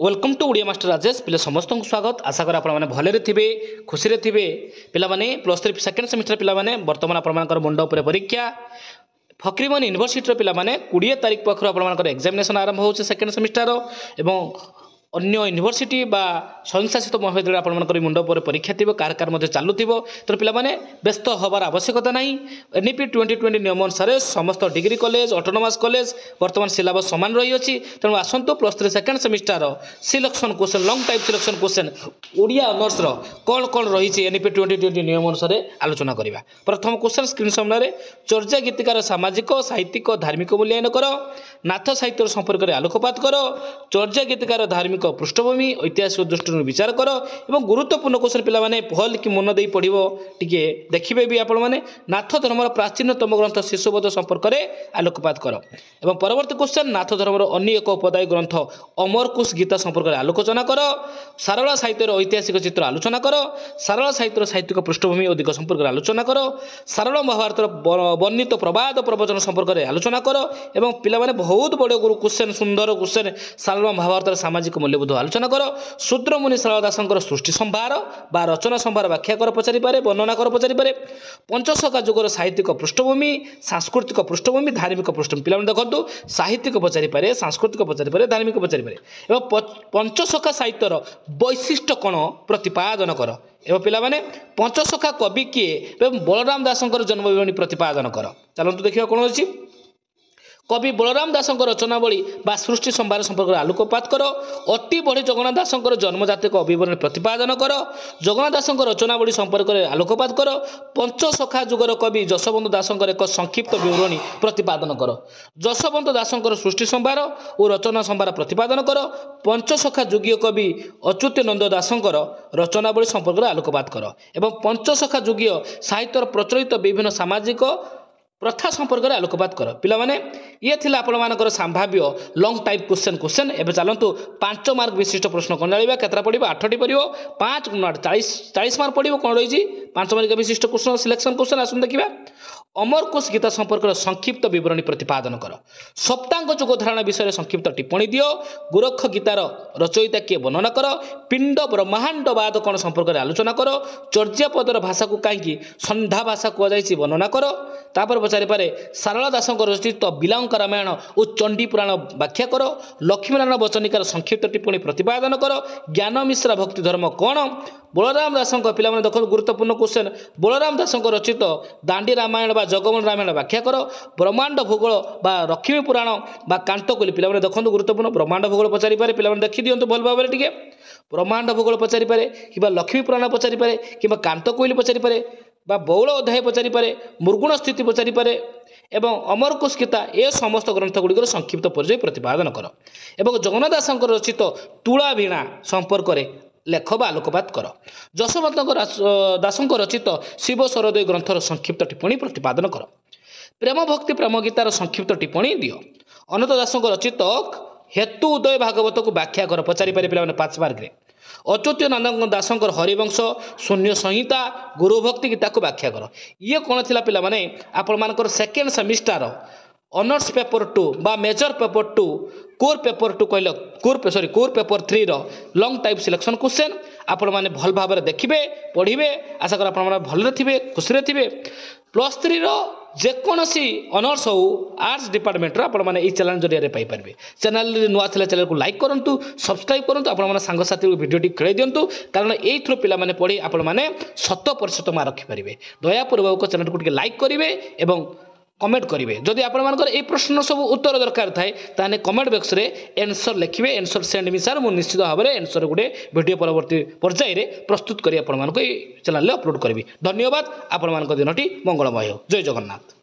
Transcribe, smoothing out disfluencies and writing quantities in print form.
Welcome to Odia master Rajesh पिले समस्त को स्वागत आशा कर आपने भले थे खुशी थे पे प्लस थ्री सेकेंड सेमिस्टर पे बर्तमान आपर मुंड उपर परीक्षा फकीरमोहन यूनिवर्सिटी पे 20 तारीख पाखर आपर एग्जामिनेशन आरंभ हो सेकेंड सेमिस्टर एवं अन्य यूनिवर्सिटी बा स्वयंशासित महाविद्यालय आपर मुंड उपर परीक्षा थी कार कार चलू तो पे व्यस्त हबार आवश्यकता ना एनईपी 2020 नियम अनुसार समस्त डिग्री कॉलेज ऑटोनोमस कॉलेज बर्तमान सिलेबस सामान रही अछि तेणु आसतु plus three second semester selection question long type selection question Odia honours कौन कौन रही एनईपी 2020 नियम अनुसार आलोचना करवा। प्रथम क्वेश्चन स्क्रीन सामने चर्चा गीतिकार सामाजिक साहित्यिक धार्मिक मूल्यांकन कर नाथ साहित्य संपर्क में आलोकपात कर चर्चा गीतिकार धार्मिक पृष्ठभूमि ऐतिहासिक दृष्टि विचार कर एवं गुरुत्वपूर्ण क्वेश्चन पे भल कि मन दे पढ़ टे देखिए भी आपण मैंने नाथ धर्मर प्राचीनतम ग्रंथ शिशुबोध संपर्क में आलोकपात कर एवं परवर्ती क्वेश्चन नाथ धर्मर अन्य एक उपाध्याय ग्रंथ अमरकोश गीता संपर्क में आलोचना कर सारला साहित्यर ऐतिहासिक चित्र आलोचना कर सारला साहित्यर साहित्यिक पृष्ठभूमि और दिग संपर्क में आलोचना कर सारला महाभारत वर्णित प्रवाद प्रवचन संपर्क में आलोचना कर एवं पिलाने बहुत बड़े क्वेश्चन सुंदर क्वेश्चन सारला महाभारत सामाजिक मूल्यबोध आलोचना कर शूद्रमुनि सारला दासंकर सृष्टि संभार बा रचना संभार व्याख्या कर पचारि पारे वर्णना कर पचारि पारे पंचशखा जुगर साहित्यिक पृष्ठभूमि सांस्कृतिक पृष्ठभूमि धार्मिक पृष्ठभूमि पिलाने देखो साहित्यिक पचारि पारे सांस्कृतिक पचारि पारे धार्मिक पचारि पारे एवं पंचशखा साहित्यर वैशिष्ट्य कौन प्रतिपादन कर एवं पिलाने पंचशखा कवि किए एवं बलराम दासंकर जन्मविवरणी प्रतिपादन कर। चलतु देखिए कौन अच्छी कवि बलराम दासंकर रचनावली बा सृष्टि संभार संपर्क में आलोकपात कर अति बढ़ी जगन्नाथ दासंकर जन्मजातक अविवरणी प्रतिपादन कर जगन्नाथ दासंकर रचनावली संपर्क में आलोकपात कर पंचशखा जुगर कवि जशवंत दासंकर एक संक्षिप्त विवरणी प्रतिपादन कर जशवंत दासंकर सृष्टि संभार और रचना संभार प्रतिपादन कर पंचशखा जुगीय कवि अच्युतानंद दासंकर रचनावली संपर्क में आलोकपात कर एवं पंचशखा जुगीय साहित्यर प्रचलित विभिन्न सामाजिक प्रथा संपर्क में आलोकपात कर पिलाने ये थिला आपनकर संभाव्य लॉन्ग टाइप क्वेश्चन एवं चलतु 5 मार्क विशिष्ट प्रश्न कौन जाना केतटा पड़ो 8टी पड़ो 5 40 मार्क पड़ो कौन रही 5 मार्क विशिष्ट क्वेश्चन सिलेक्शन क्वेश्चन आसुन देखा अमरकोश गीता संपर्क में संक्षिप्त विवरणी प्रतिपादन कर सप्तांग जुग धारणा विषय संक्षिप्त टिप्पणी दियो गोरख गीतार रचयिता किए वर्णना कर पिंड ब्रह्मांडवाद कौन संपर्क में आलोचना कर चर्यापदर भाषा को कहीं संध्या भाषा कहुई वर्णना कर तापर पचारि पारे सारला दासंकर रचित बिलांक रामायण और चंडी पुराण व्याख्या कर लक्ष्मीनारायण वचनिकार संक्षिप्त टिप्पणी प्रतिपादन कर ज्ञान मिश्रा भक्ति धर्म कौन बलराम दासंक पिला देखो गुरुत्वपूर्ण क्वेश्चन बलराम दासंक रचित दांडी रामायण बा जगमोहन रामायण व्याख्या कर ब्रह्मांड भूगोल बा लक्ष्मी पुराण बा कांतकोली पिला देखो गुरुत्वपूर्ण ब्रह्मांड भूगोल पचारि पारे पिला देखी दिंतु भल भाव टे ब्रह्मांड भूगोल पचारि पारे कि लक्ष्मी पुराण पचारि पारे कि कांतकोली पचारि पारे बा बौल अध्याय पचारि पारे मुर्गुण स्थिति पचारि पारे एवं अमरकोश गीता ए समस्त ग्रंथ गुड़िकर संक्षिप्त परिचय प्रतिपादन कर एवं जगन्नाथ दासंकर रचित तुला वीणा संपर्क में लेख बा आलोकपात कर जशवंत दासंकर रचित शिव सरोदय ग्रंथर संक्षिप्त टिप्पणी प्रतिपादन कर प्रेम भक्ति प्रेम गीतार संक्षिप्त टिप्पणी दियो अनंत दासंकर रचित हेतु उदय भागवत को व्याख्या कर पचारि पारे पिला 5 मार्क अच्युतानंद दासंकर हरिवंश शून्य संहिता गुरुभक्ति गीता को व्याख्या कर ये कौन थिला पिला माने आपण मानकर सेकेंड सेमिस्टर ऑनर्स पेपर 2 बा मेजर पेपर 2 कोर पेपर 2 कहल कोर पेपर 3 रो लॉन्ग टाइप सिलेक्शन क्वेश्चन आपण माने भल भाव में देखिए पढ़िए आशा कर आपण माने भल थे खुशी थे प्लस 3 रो जेकोसी ऑनर्स हो आर्ट्स डिपार्टमेंट आपण मैंने चैनल जरिए पाइपर चैनल नुआ थी चैनल को लाइक करूँ सब्सक्राइब करूँ आपण सांगसाथी भिडियो खेल दिंतु कारण ये पे पढ़ी आपण मैंने 100% मार्क रखिपारे दयापूर्वक चैनल को लाइक करेंगे और कमेंट करेंगे जदि आपर ये प्रश्न सब उत्तर दरकार थाए ताने कमेंट बॉक्स रे आंसर लिखिए आंसर सेंड मी सर मुझे निश्चित भाव में आंसर गोटे वीडियो परवर्ती पर्यायर प्रस्तुत कर चैनल अपलोड करी। धन्यवाद आपण दिन मंगलमय हो। जय जगन्नाथ।